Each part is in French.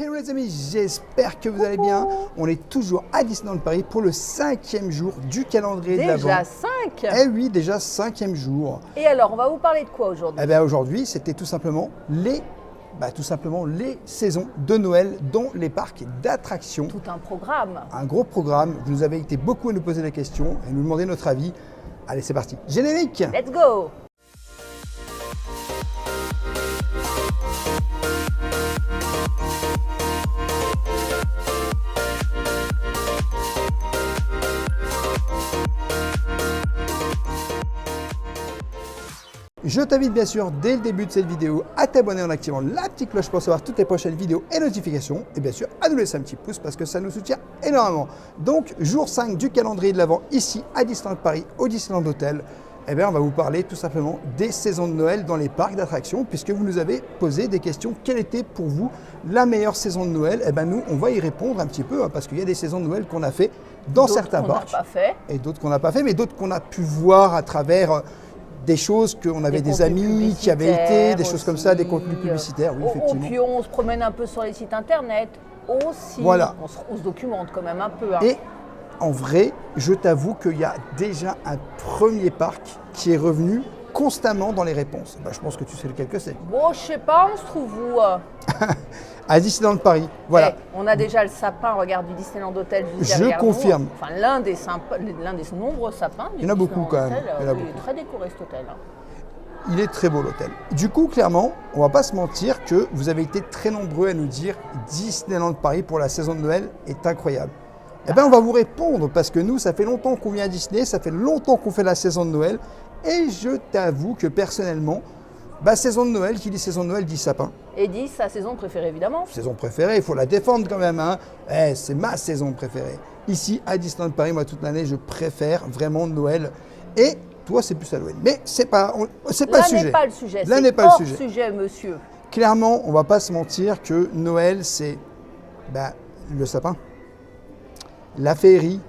Hello les amis, j'espère que vous allez bien. On est toujours à Disneyland Paris pour le 5e jour du calendrier de l'Avent. Déjà 5 ? Eh oui, déjà 5e jour. Et alors, on va vous parler de quoi aujourd'hui ? Eh bien aujourd'hui, c'était tout simplement les saisons de Noël dans les parcs d'attractions. Tout un programme. Un gros programme. Vous nous avez été beaucoup à nous poser des questions et nous demander notre avis. Allez, c'est parti. Générique. Let's go ! Je t'invite bien sûr dès le début de cette vidéo à t'abonner en activant la petite cloche pour savoir toutes les prochaines vidéos et notifications. Et bien sûr à nous laisser un petit pouce parce que ça nous soutient énormément. Donc jour 5 du calendrier de l'Avent ici à Disneyland Paris au Disneyland Hotel. Eh bien on va vous parler tout simplement des saisons de Noël dans les parcs d'attractions puisque vous nous avez posé des questions. Quelle était pour vous la meilleure saison de Noël ? Eh bien nous on va y répondre un petit peu parce qu'il y a des saisons de Noël qu'on a fait dans certains parcs. D'autres qu'on n'a pas fait. Et d'autres qu'on n'a pas fait, mais d'autres qu'on a pu voir à travers des choses qu'on avait des amis qui avaient été, des choses comme ça, des contenus publicitaires, oui, effectivement. Puis on se promène un peu sur les sites internet aussi. Voilà. On se documente quand même un peu. Hein. Et en vrai, je t'avoue qu'il y a déjà un premier parc qui est revenu constamment dans les réponses. Ben, je pense que tu sais lequel que c'est. Bon, je sais pas, on se trouve où À Disneyland Paris, voilà. On a déjà le sapin, regarde, du Disneyland Hotel. Je confirme. Enfin, l'un des nombreux sapins. Il y en a beaucoup quand même. Il est très décoré cet hôtel. Hein. Il est très beau l'hôtel. Du coup, clairement, on va pas se mentir que vous avez été très nombreux à nous dire Disneyland Paris pour la saison de Noël est incroyable. Eh bien, on va vous répondre parce que nous, ça fait longtemps qu'on vient à Disney, ça fait longtemps qu'on fait la saison de Noël et je t'avoue que personnellement, saison de Noël, qui dit saison de Noël dit sapin. Et dit sa saison préférée, évidemment. Saison préférée, il faut la défendre quand même. Hein. C'est ma saison préférée. Ici, à Disneyland Paris, moi, toute l'année, je préfère vraiment Noël. Et toi, c'est plus Halloween. Mais c'est pas le sujet. Là n'est pas le sujet. Là n'est pas le sujet, monsieur. Clairement, on va pas se mentir que Noël, c'est le sapin, la féerie,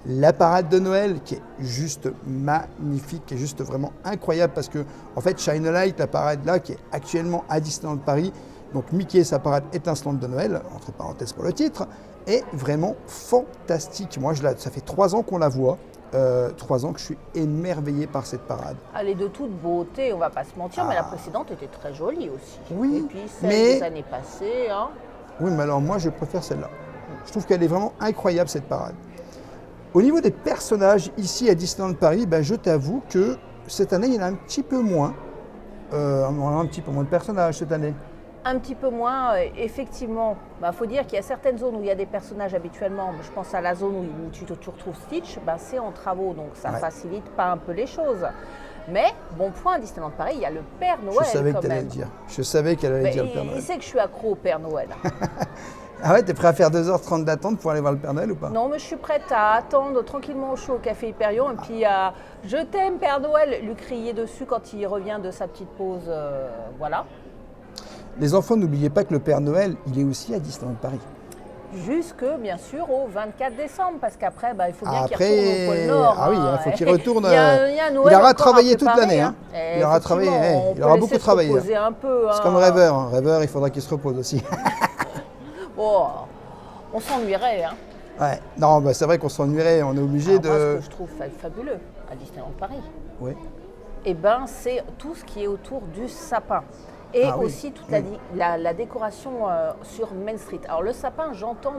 la parade de Noël qui est juste magnifique, qui est juste vraiment incroyable parce que en fait Shine a Light, la parade là qui est actuellement à Disneyland Paris, donc Mickey et sa parade étincelante de Noël, entre parenthèses pour le titre, est vraiment fantastique. Moi ça fait 3 ans qu'on la voit, 3 ans que je suis émerveillé par cette parade. Elle est de toute beauté, on va pas se mentir, mais la précédente était très jolie aussi. Oui, et puis celle des années passées. Hein. Oui, mais alors moi je préfère celle-là. Je trouve qu'elle est vraiment incroyable cette parade. Au niveau des personnages ici à Disneyland Paris, je t'avoue que cette année, il y en a un petit peu moins. On a un petit peu moins de personnages cette année. Un petit peu moins, effectivement. Faut dire qu'il y a certaines zones où il y a des personnages habituellement. Je pense à la zone où tu retrouves Stitch, c'est en travaux, donc ça facilite pas un peu les choses. Mais, bon point, à Disneyland Paris, il y a le Père Noël. Je savais que tu allais le dire. Je savais qu'elle allait dire le Père Noël. Il sait que je suis accro au Père Noël. Ah ouais, t'es prêt à faire 2h30 d'attente pour aller voir le Père Noël ou pas ? Non, mais je suis prête à attendre tranquillement au chaud au Café Hyperion et puis à « Je t'aime Père Noël » lui crier dessus quand il revient de sa petite pause, voilà. Les enfants, n'oubliez pas que le Père Noël, il est aussi à Disneyland Paris. Jusque, bien sûr, au 24 décembre, parce qu'après, il faut bien qu'il retourne au pôle Nord. Ah oui, il faut qu'il retourne. Il aura travaillé toute l'année. Hein. Il aura travaillé, il aura beaucoup travaillé. Un peu, c'est comme Rêveur. Hein. Rêveur, il faudra qu'il se repose aussi. Oh, on s'ennuierait. Hein. Ouais, non, c'est vrai qu'on s'ennuierait, on est obligé de... Moi, ce que je trouve fabuleux à Disneyland Paris, c'est tout ce qui est autour du sapin. Et aussi toute la décoration sur Main Street. Alors le sapin, j'entends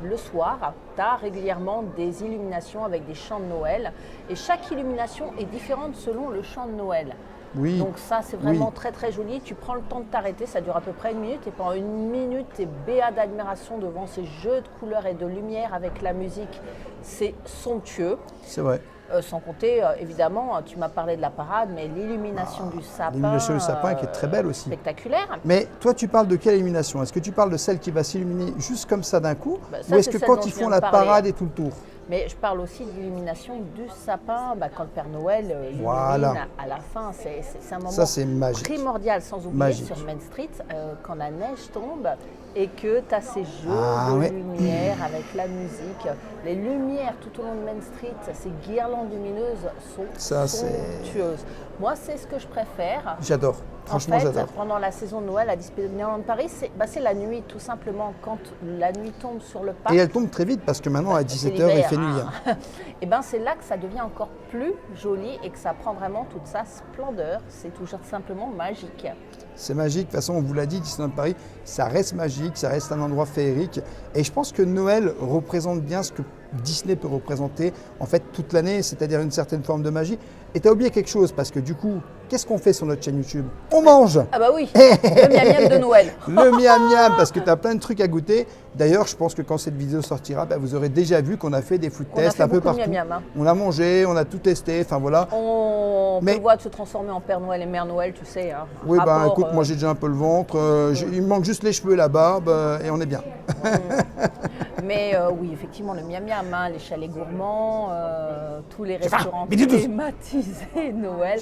le soir, tu as régulièrement des illuminations avec des chants de Noël. Et chaque illumination est différente selon le chant de Noël. Oui. Donc ça, c'est vraiment très très joli. Tu prends le temps de t'arrêter, ça dure à peu près 1 minute. Et pendant 1 minute, tu es béat d'admiration devant ces jeux de couleurs et de lumière avec la musique. C'est somptueux. C'est vrai. Sans compter, évidemment, tu m'as parlé de la parade, mais l'illumination du sapin. L'illumination du sapin qui est très belle aussi. Spectaculaire. Mais toi, tu parles de quelle illumination ? Est-ce que tu parles de celle qui va s'illuminer juste comme ça d'un coup ? Ou est-ce que quand ils font la parade et tout le tour ? Mais je parle aussi de l'illumination du sapin, quand le Père Noël illumine à la fin. C'est un moment primordial, sans oublier sur Main Street, quand la neige tombe et que tu as ces jeux de lumière avec la musique. Les lumières tout au long de Main Street, ces guirlandes lumineuses sont somptueuses. Moi, c'est ce que je préfère. J'adore. Franchement, en fait, j'adore. pendant la saison de Noël à Disneyland Paris, c'est la nuit tout simplement. Quand la nuit tombe sur le parc. Et elle tombe très vite parce que maintenant à 17h il fait nuit. Hein. Et ben c'est là que ça devient encore plus joli et que ça prend vraiment toute sa splendeur. C'est toujours simplement magique. C'est magique, de toute façon on vous l'a dit, Disneyland Paris, ça reste magique, ça reste un endroit féerique. Et je pense que Noël représente bien ce que Disney peut représenter en fait toute l'année, c'est-à-dire une certaine forme de magie. Et tu as oublié quelque chose, parce que du coup, qu'est-ce qu'on fait sur notre chaîne YouTube? On mange! Ah bah oui, le miam miam de Noël. Le miam miam, parce que tu as plein de trucs à goûter. D'ailleurs, je pense que quand cette vidéo sortira, vous aurez déjà vu qu'on a fait des food tests un peu partout. Miam miam, hein. On a mangé, on a tout testé, enfin voilà. On prévoit de se transformer en Père Noël et Mère Noël, tu sais. Hein. Oui, écoute, moi j'ai déjà un peu le ventre, il me manque juste les cheveux et la barbe, et on est bien. Mais oui, effectivement, le miam miam, hein, les chalets gourmands, tous les restaurants thématisés Noël,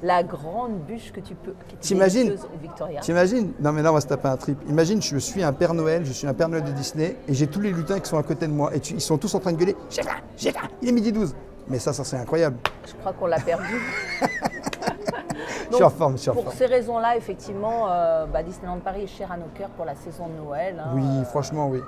la grande bûche que tu peux, qui est délicieuse au Victoria. T'imagines? Non mais là on va se taper un trip. Imagine, je suis un Père Noël, je suis un Père Noël de Disney, et j'ai tous les lutins qui sont à côté de moi, et ils sont tous en train de gueuler, j'ai faim, il est midi 12. Mais ça c'est incroyable. Je crois qu'on l'a perdu. Donc, je suis en forme. Pour ces raisons-là, effectivement, Disneyland Paris est cher à nos cœurs pour la saison de Noël. Hein, oui, franchement, oui.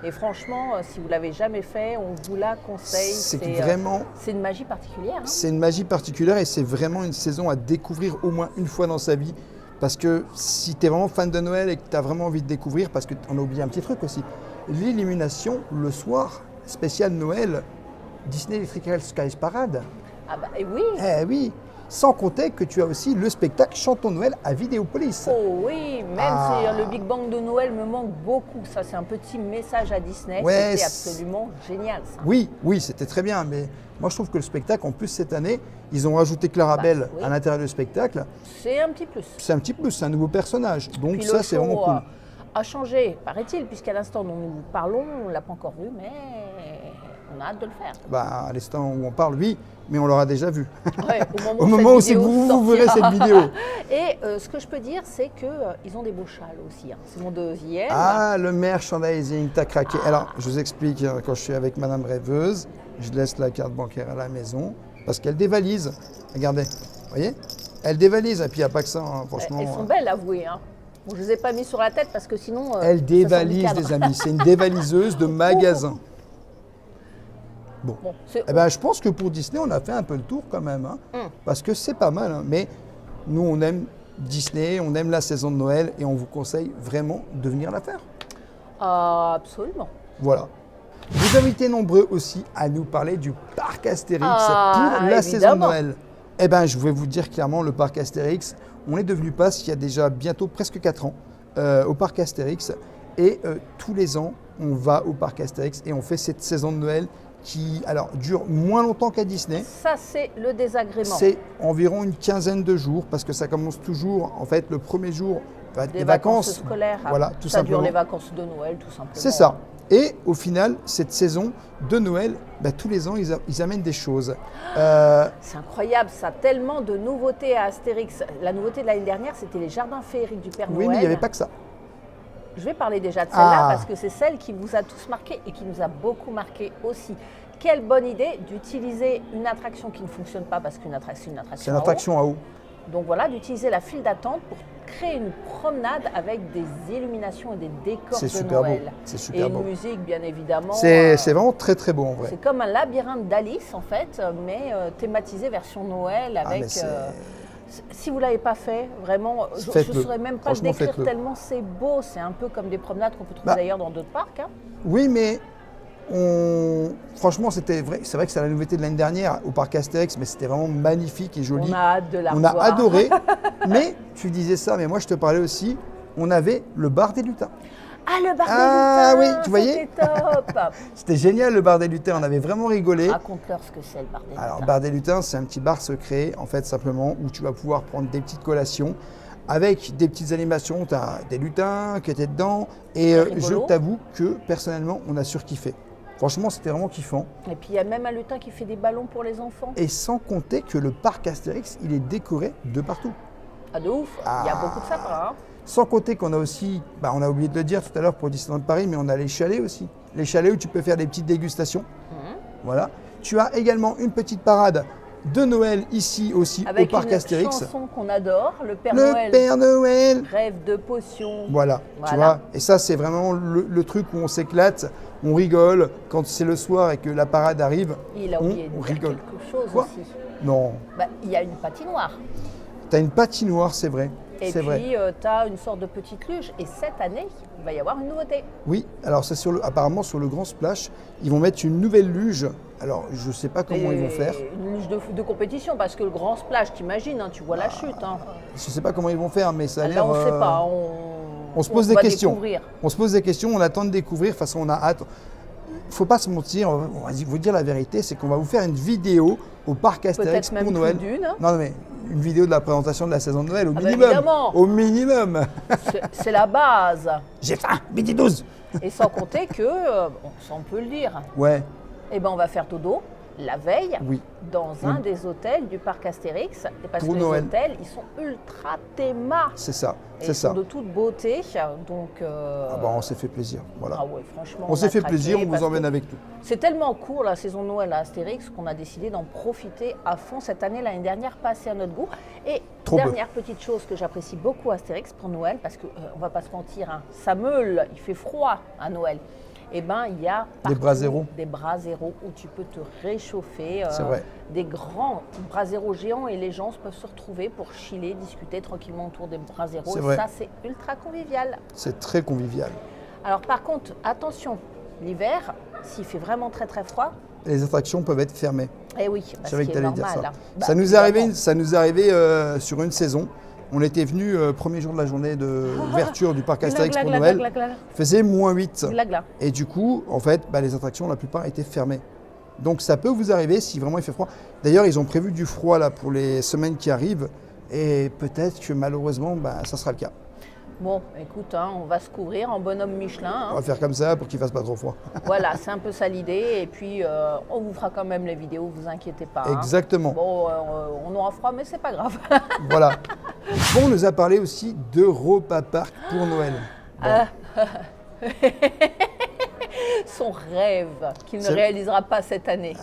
Et franchement, si vous ne l'avez jamais fait, on vous la conseille. C'est vraiment... c'est une magie particulière. Hein. C'est une magie particulière et c'est vraiment une saison à découvrir au moins une fois dans sa vie. Parce que si tu es vraiment fan de Noël et que tu as vraiment envie de découvrir, parce qu'on a oublié un petit truc aussi, l'illumination le soir, spécial Noël, Disney Electrical Skies Parade. Ah bah et oui. Eh oui. Sans compter que tu as aussi le spectacle Chantons Noël à Vidéopolis. Oh oui, même si le Big Bang de Noël me manque beaucoup. Ça, c'est un petit message à Disney. Ouais, c'était absolument génial, ça. Oui, c'était très bien. Mais moi, je trouve que le spectacle, en plus, cette année, ils ont rajouté Clarabelle à l'intérieur du spectacle. C'est un petit plus. C'est un petit plus, c'est un nouveau personnage. Donc puis ça, c'est vraiment cool. A changé, paraît-il, puisqu'à l'instant dont nous parlons, on ne l'a pas encore vu, mais on a hâte de le faire. À l'instant où on parle, oui, mais on l'aura déjà vu. Ouais, au moment où vous verrez cette vidéo. Et ce que je peux dire, c'est qu'ils ont des beaux châles aussi. Hein. C'est mon deuxième. Ah, le merchandising, t'as craqué. Alors, je vous explique, quand je suis avec Madame Rêveuse, je laisse la carte bancaire à la maison, parce qu'elle dévalise. Regardez, vous voyez? Elle dévalise, et puis il n'y a pas que ça, hein, franchement. Elles sont belles, avouez. Hein. Bon, je ne les ai pas mis sur la tête, parce que sinon... Elle dévalise, les amis. C'est une dévaliseuse de magasin. Bon, je pense que pour Disney, on a fait un peu le tour quand même, hein, parce que c'est pas mal. Hein, mais nous, on aime Disney, on aime la saison de Noël et on vous conseille vraiment de venir la faire. Absolument. Voilà. Vous avez été nombreux aussi à nous parler du parc Astérix pour la saison de Noël. Eh bien, je vais vous dire clairement, le parc Astérix, on est devenu passe il y a déjà bientôt presque 4 ans au parc Astérix. Et tous les ans, on va au parc Astérix et on fait cette saison de Noël qui dure moins longtemps qu'à Disney. Ça, c'est le désagrément. C'est environ une quinzaine de jours parce que ça commence toujours, en fait, le premier jour des vacances scolaires. Voilà, tout simplement. Ça dure les vacances de Noël, tout simplement. C'est ça. Et au final, cette saison de Noël, tous les ans, ils amènent des choses. C'est incroyable, ça. Tellement de nouveautés à Astérix. La nouveauté de l'année dernière, c'était les jardins féeriques du Père Noël. Oui, mais il n'y avait pas que ça. Je vais parler déjà de celle-là parce que c'est celle qui vous a tous marqué et qui nous a beaucoup marqué aussi. Quelle bonne idée d'utiliser une attraction qui ne fonctionne pas parce qu'une attraction, c'est une attraction à eau. Donc voilà, d'utiliser la file d'attente pour créer une promenade avec des illuminations et des décors de Noël. C'est super beau. Et une musique, bien évidemment. C'est vraiment très très beau en vrai. C'est comme un labyrinthe d'Alice en fait, mais thématisé version Noël avec... Si vous ne l'avez pas fait, vraiment, je ne saurais même pas le décrire tellement c'est beau. C'est un peu comme des promenades qu'on peut trouver d'ailleurs dans d'autres parcs. Hein. Oui, mais franchement, c'est vrai que c'est la nouveauté de l'année dernière au parc Astérix, mais c'était vraiment magnifique et joli. On a hâte de la revoir. On a adoré. Mais tu disais ça, mais moi je te parlais aussi, on avait le bar des lutins. Ah, le bar des lutins, oui, tu voyais? C'était top. C'était génial le bar des lutins, on avait vraiment rigolé. Raconte-leur ce que c'est le bar des lutins. Alors, le bar des lutins, c'est un petit bar secret, en fait, simplement, où tu vas pouvoir prendre des petites collations avec des petites animations. Tu as des lutins qui étaient dedans. Et je t'avoue que, personnellement, on a surkiffé. Franchement, c'était vraiment kiffant. Et puis, il y a même un lutin qui fait des ballons pour les enfants. Et sans compter que le parc Astérix, il est décoré de partout. Ah, de ouf. Il y a beaucoup de sapins, hein. Sans compter qu'on a aussi, on a oublié de le dire tout à l'heure pour Disneyland Paris, mais on a les chalets aussi. Les chalets où tu peux faire des petites dégustations. Voilà. Tu as également une petite parade de Noël ici aussi avec au parc Astérix. Avec une chanson qu'on adore, le Père le Noël. Père Noël Rêve de potion. Voilà, tu vois. Et ça, c'est vraiment le truc où on s'éclate, on rigole. Quand c'est le soir et que la parade arrive, il a oublié de dire rigole. quelque chose Quoi aussi. Non. Bah, il y a une patinoire. Tu as une patinoire, c'est vrai. Et puis, tu as une sorte de petite luge. Et cette année, il va y avoir une nouveauté. Oui, alors c'est apparemment sur le Grand Splash, ils vont mettre une nouvelle luge. Alors, je ne sais pas comment ils vont faire. Une luge de compétition, parce que le Grand Splash, t'imagines, hein, tu vois la chute. Hein. Je ne sais pas comment ils vont faire, mais ça a l'air... Là, on ne sait pas. On se pose des questions. Découvrir. On se pose des questions, on attend de découvrir. De toute façon, on a hâte. Il ne faut pas se mentir, on va vous dire la vérité, c'est qu'on va vous faire une vidéo au parc Astérix pour Noël. Non, mais une vidéo de la présentation de la saison de Noël au minimum. Évidemment. Au minimum. C'est la base. J'ai faim, midi 12. Et sans compter que, ça on peut le dire, ouais. Eh ben, on va faire dodo la veille dans un Oui. des hôtels du parc Astérix. Et parce Pour que Noël. les hôtels, ils sont ultra théma. C'est ça, Et c'est ils ça. sont de toute beauté. Donc, Ah bah, on s'est fait plaisir. Voilà. ah ouais, franchement, on s'est fait craqué plaisir, on vous parce emmène que avec nous. C'est tellement court la saison de Noël à Astérix qu'on a décidé d'en profiter à fond cette année. L'année dernière, pas assez à notre goût. Et Trop dernière petite chose que j'apprécie beaucoup à Astérix pour Noël, parce qu'on ne va pas se mentir, hein, ça meule, il fait froid à Noël. Eh ben, il y a des braseros où tu peux te réchauffer, c'est vrai. des grands braseros géants et les gens peuvent se retrouver pour chiller, discuter tranquillement autour des braseros. Et ça, c'est ultra convivial. C'est très convivial. Alors par contre, attention, l'hiver, s'il fait vraiment très très froid, les attractions peuvent être fermées. Eh oui, parce que c'est normal. dire ça. Hein. Ça nous est arrivé sur une saison. On était venu premier jour de la journée d'ouverture du parc Astérix pour Noël. Il faisait -8. Et du coup, en fait, les attractions, la plupart étaient fermées. Donc ça peut vous arriver si vraiment il fait froid. D'ailleurs, ils ont prévu du froid là pour les semaines qui arrivent. Et peut-être que malheureusement, ça sera le cas. Bon, écoute, hein, on va se couvrir en bonhomme Michelin. Hein. On va faire comme ça pour qu'il ne fasse pas trop froid. Voilà, c'est un peu ça l'idée. Et puis, on vous fera quand même les vidéos, vous inquiétez pas. Exactement. Hein. Bon, on aura froid, mais c'est pas grave. Voilà. Bon, on nous a parlé aussi d'Europa Park pour Noël. Bon. Son rêve qu'il ne réalisera pas cette année.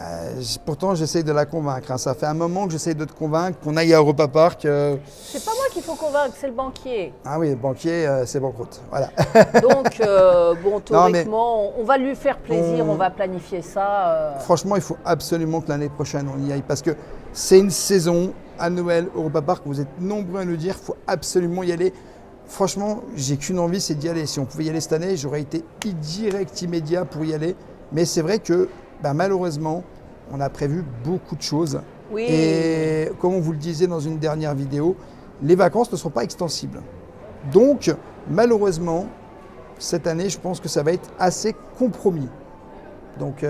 Pourtant, j'essaye de la convaincre. Hein. Ça fait un moment que j'essaye de te convaincre qu'on aille à Europa Park. C'est pas moi qu'il faut convaincre, c'est le banquier. Ah oui, le banquier, c'est banqueroute. Voilà. Donc, bon, théoriquement, on va lui faire plaisir, on va planifier ça. Franchement, il faut absolument que l'année prochaine, on y aille. Parce que c'est une saison à Noël, Europa Park. Vous êtes nombreux à nous dire qu'il faut absolument y aller. Franchement, j'ai qu'une envie, c'est d'y aller. Si on pouvait y aller cette année, j'aurais été direct, immédiat pour y aller. Mais c'est vrai que malheureusement, on a prévu beaucoup de choses. Oui. Et comme on vous le disait dans une dernière vidéo, les vacances ne sont pas extensibles. Donc, malheureusement, cette année, je pense que ça va être assez compromis. Donc,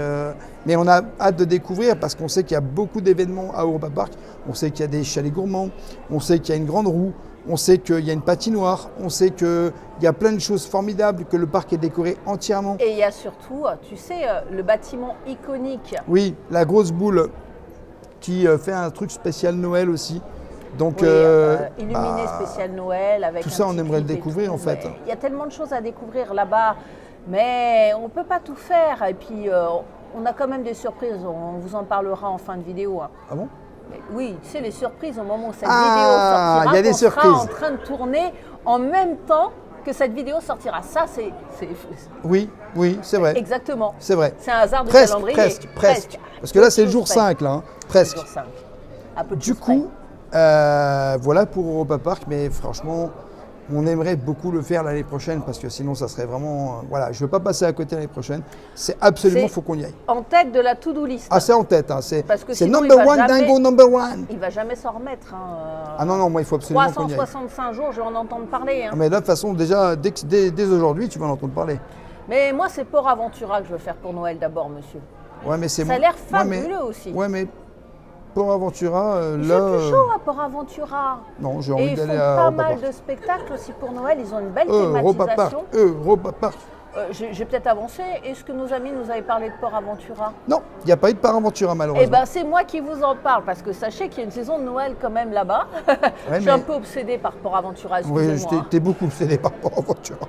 mais on a hâte de découvrir parce qu'on sait qu'il y a beaucoup d'événements à Europa Park. On sait qu'il y a des chalets gourmands, on sait qu'il y a une grande roue. On sait qu'il y a une patinoire, on sait qu'il y a plein de choses formidables, que le parc est décoré entièrement. Et il y a surtout, tu sais, le bâtiment iconique. Oui, la grosse boule qui fait un truc spécial Noël aussi. Donc, illuminé spécial Noël avec tout ça, on aimerait le découvrir en fait. Il y a tellement de choses à découvrir là-bas, mais on ne peut pas tout faire. Et puis, on a quand même des surprises, on vous en parlera en fin de vidéo. Hein. Ah bon ? Oui, tu sais, les surprises au moment où cette vidéo sortira, il y a des surprises. Sera en train de tourner en même temps que cette vidéo sortira. Ça, c'est... Oui, c'est vrai. Exactement. C'est vrai. C'est un hasard de calendrier. Presque. Parce que là, c'est le jour 5, là. Hein. Presque. Le jour 5. Un peu de du coup, voilà pour Europa Park, mais franchement, on aimerait beaucoup le faire l'année prochaine parce que sinon, ça serait vraiment... voilà, je ne veux pas passer à côté l'année prochaine. C'est absolument, il faut qu'on y aille. En tête de la to-do list. Ah, c'est en tête. Hein. C'est number one, dingo, number one. Il ne va jamais s'en remettre. Hein. Ah non, moi, il faut absolument qu'on y aille. 365 jours, je vais en entendre parler. Hein. Ah, mais là, de toute façon, déjà, dès aujourd'hui, tu vas en entendre parler. Mais moi, c'est Port Aventura que je veux faire pour Noël d'abord, monsieur. Ouais, mais c'est ça a l'air fabuleux aussi. Ouais, mais Port Aventura, il fait plus chaud à Port Aventura. Non, j'ai envie d'aller à Europa Park. Ils font pas mal de spectacles aussi pour Noël. Ils ont une belle thématisation. Europa Park. J'ai peut-être avancé. Est-ce que nos amis nous avaient parlé de Port Aventura? Non, il n'y a pas eu de Port Aventura malheureusement. Eh bien, c'est moi qui vous en parle parce que sachez qu'il y a une saison de Noël quand même là-bas. Je suis un peu obsédée par Port Aventura, excusez-moi. Oui, t'es beaucoup obsédée par Port Aventura.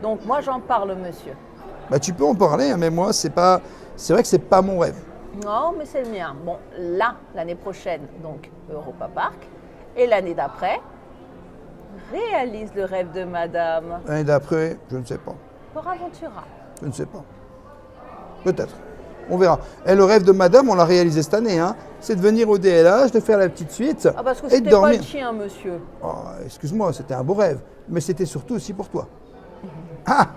Donc moi, j'en parle, monsieur. Tu peux en parler, hein, mais moi, c'est vrai que c'est pas mon rêve. Non, mais c'est le mien. Bon, là, l'année prochaine, donc Europa Park. Et l'année d'après, réalise le rêve de madame. L'année d'après, je ne sais pas. Port Aventura. Je ne sais pas. Peut-être. On verra. Et le rêve de madame, on l'a réalisé cette année. Hein. C'est de venir au DLH, de faire la petite suite Ah, parce que et de c'était pas dormir. le tien, monsieur. Oh, excuse-moi, c'était un beau rêve. Mais c'était surtout aussi pour toi. Ah,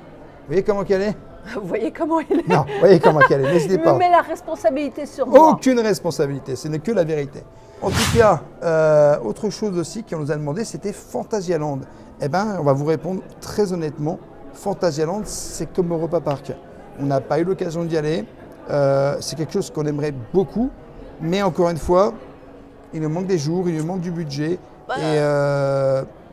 vous voyez comment qu'elle est? Vous voyez comment il est? Non, vous voyez comment qu'elle est. N'hésitez Il me pas. met la responsabilité sur moi. Aucune responsabilité, ce n'est que la vérité. En tout cas, autre chose aussi qu'on nous a demandé, c'était Fantasyland. Eh bien, on va vous répondre très honnêtement. Fantasyland, c'est comme Europa Park. On n'a pas eu l'occasion d'y aller. C'est quelque chose qu'on aimerait beaucoup. Mais encore une fois, il nous manque des jours, il nous manque du budget. Bah, et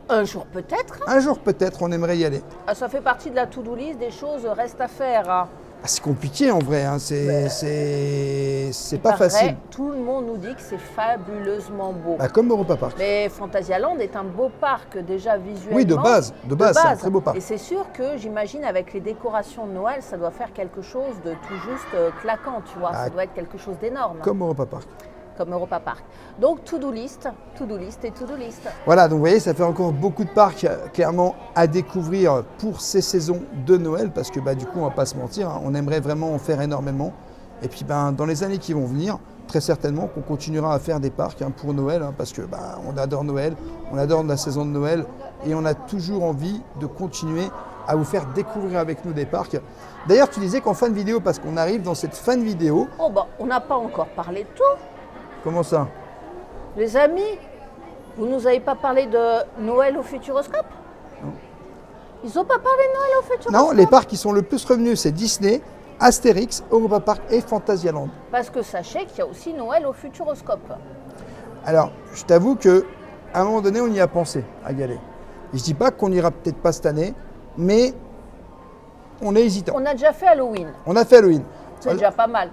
un jour peut-être. un jour peut-être, on aimerait y aller. Ah, ça fait partie de la to-do list, des choses restent à faire. Hein. Ah, c'est compliqué en vrai, hein. C'est pas Pareil, facile. tout le monde nous dit que c'est fabuleusement beau. Bah, comme Europa Park. Mais Fantasyland est un beau parc déjà visuellement. Oui, de base, c'est un très beau parc. Et c'est sûr que j'imagine avec les décorations de Noël, ça doit faire quelque chose de tout juste claquant, tu vois. Ah, ça doit être quelque chose d'énorme. Comme Europa Park. Comme Europa Park. Donc to-do list et to-do list. Voilà, donc vous voyez, ça fait encore beaucoup de parcs clairement à découvrir pour ces saisons de Noël, parce que bah, du coup, on va pas se mentir, hein, on aimerait vraiment en faire énormément. Et puis ben, dans les années qui vont venir, très certainement qu'on continuera à faire des parcs hein, pour Noël, hein, parce que bah, on adore Noël, on adore la saison de Noël, et on a toujours envie de continuer à vous faire découvrir avec nous des parcs. D'ailleurs, tu disais qu'en fin de vidéo, parce qu'on arrive dans cette fin de vidéo, Oh bah, on n'a pas encore parlé de tout. comment ça? Les amis, vous nous avez pas parlé de Noël au Futuroscope? Non. Ils ont pas parlé de Noël au Futuroscope? Non, les parcs qui sont le plus revenus, c'est Disney, Astérix, Europa Park et Fantasyland. Parce que sachez qu'il y a aussi Noël au Futuroscope. Alors, je t'avoue qu'à un moment donné, on y a pensé à y aller. Et je dis pas qu'on n'ira peut-être pas cette année, mais on est hésitant. On a déjà fait Halloween, On a fait Halloween. c'est déjà pas mal.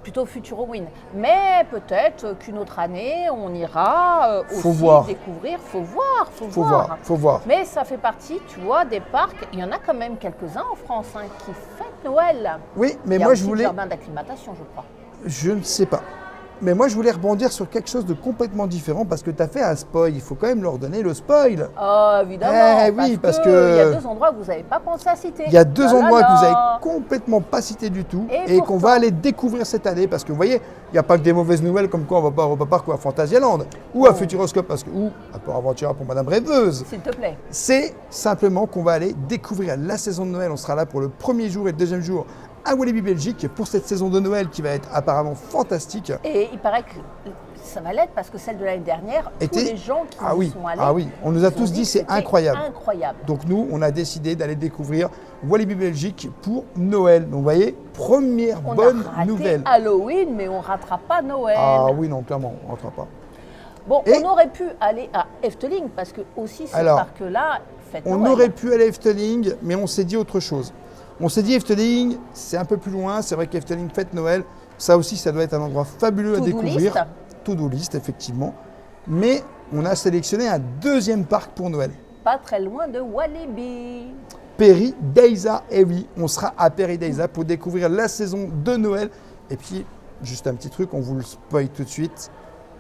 Plutôt Futuroween. Mais peut-être qu'une autre année, on ira Faut aussi voir. découvrir. Faut Faut voir. Mais ça fait partie, tu vois, des parcs. Il y en a quand même quelques-uns en France hein, qui fêtent Noël. Oui, mais Il y a moi aussi je le voulais, jardin d'acclimatation, je crois. je ne sais pas. Mais moi je voulais rebondir sur quelque chose de complètement différent parce que tu as fait un spoil. Il faut quand même leur donner le spoil. Ah, évidemment. Eh oui, parce il que- y a deux endroits que vous n'avez pas pensé à citer. Il y a deux Ah là endroits là. que vous avez complètement pas cités du tout Et et qu'on pourtant. va aller découvrir cette année parce que vous voyez, il n'y a pas que des mauvaises nouvelles comme quoi on va pas à Europa Park ou à Fantasyland ou à Futuroscope parce que ou à Port Aventura pour Madame Rêveuse. S'il te plaît. C'est simplement qu'on va aller découvrir la saison de Noël. On sera là pour le premier jour et le deuxième jour à Walibi Belgique pour cette saison de Noël qui va être apparemment fantastique. Et il paraît que ça va l'être parce que celle de l'année dernière, tous Était- les gens qui Ah y oui, sont allés, ah oui, on nous a ils ont tous dit que c'est c'était incroyable. Incroyable. Donc nous, on a décidé d'aller découvrir Walibi Belgique pour Noël. Donc vous voyez, première On bonne a raté nouvelle. Halloween, mais on ratera pas Noël. Ah oui, non, clairement, on ne rentrera pas. Bon, Et- on aurait pu aller à Efteling parce que aussi ce Alors, parc-là fête On Noël. aurait pu aller à Efteling, mais on s'est dit autre chose. On s'est dit Efteling, c'est un peu plus loin. C'est vrai qu'Efteling fête Noël. Ça aussi, ça doit être un endroit fabuleux à To-do découvrir. list. To-do list, effectivement. Mais on a sélectionné un deuxième parc pour Noël. Pas très loin de Walibi. Paradisa. Et oui, on sera à Paradisa pour découvrir la saison de Noël. Et puis, juste un petit truc, on vous le spoil tout de suite.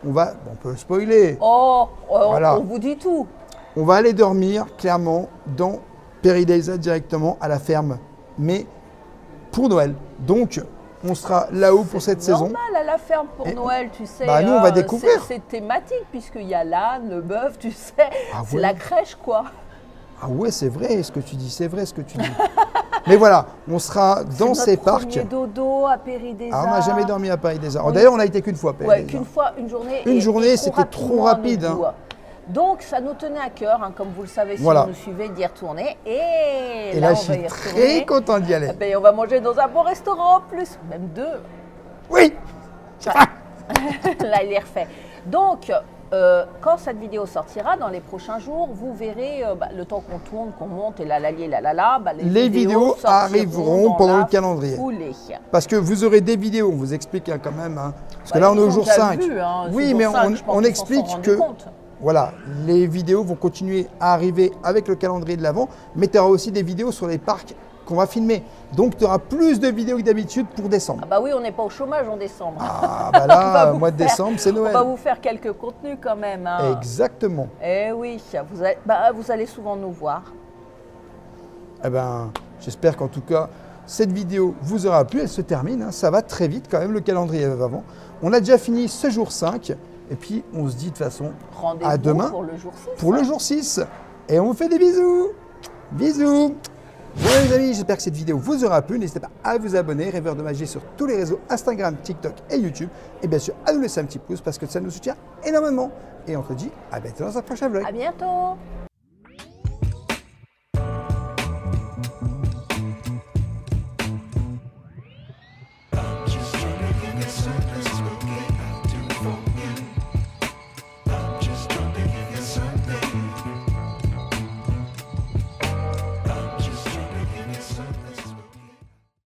On peut le spoiler. Oh, Voilà. on vous dit tout. On va aller dormir clairement dans Paradisa directement à la ferme, mais pour Noël. Donc, on sera là-haut pour cette saison. Normal à la ferme pour Et- Noël, tu sais. Bah, nous, on va découvrir. C'est thématique puisqu'il y a l'âne, le bœuf, tu sais. Ah c'est ouais. la crèche, quoi. Ah ouais, c'est vrai ce que tu dis, c'est vrai ce que tu dis. Mais voilà, on sera dans C'est ces notre parcs. premier dodo à Péridesa. Ah, on n'a jamais dormi à Paradisa. On- D'ailleurs, on a été qu'une fois à Ouais, Paradisa. qu'une fois, une journée. Une et journée, c'était trop rapidement, rapide, nous, hein. Donc, ça nous tenait à cœur, hein, comme vous le savez, si Voilà. vous nous suivez, d'y retourner. Et là, on je va suis y très retourner. content d'y aller. Eh ben, on va manger dans un bon restaurant en plus, même deux. Oui. Là, il est refait. Donc, quand cette vidéo sortira, dans les prochains jours, vous verrez le temps qu'on tourne, qu'on monte et la Les vidéos sortiront arriveront dans pendant la le calendrier. foulée. Parce que vous aurez des vidéos, on vous explique hein, quand même. Hein. Parce que Bah, là, on ils est au ont jour déjà 5. vu, hein, ce Oui, jour mais 5, je pense on qu'ils s'en sont explique rendus que compte. voilà, les vidéos vont continuer à arriver avec le calendrier de l'Avent, mais tu auras aussi des vidéos sur les parcs qu'on va filmer. Donc, tu auras plus de vidéos que d'habitude pour décembre. Ah bah oui, on n'est pas au chômage en décembre. Ah bah là, mois de décembre, c'est Noël. On va vous faire quelques contenus quand même. Hein. Exactement. Eh oui, vous allez souvent nous voir. Eh ben, j'espère qu'en tout cas, cette vidéo vous aura plu. Elle se termine, hein. Ça va très vite quand même, le calendrier va avant. On a déjà fini ce jour 5. Et puis, on se dit de toute façon, à demain pour le jour 6. Pour le jour 6. Et on vous fait des bisous. Bisous. Bon les amis, j'espère que cette vidéo vous aura plu. N'hésitez pas à vous abonner, Rêveur de Magie sur tous les réseaux Instagram, TikTok et YouTube. Et bien sûr, à nous laisser un petit pouce parce que ça nous soutient énormément. Et on te dit à bientôt dans un prochain vlog. À bientôt.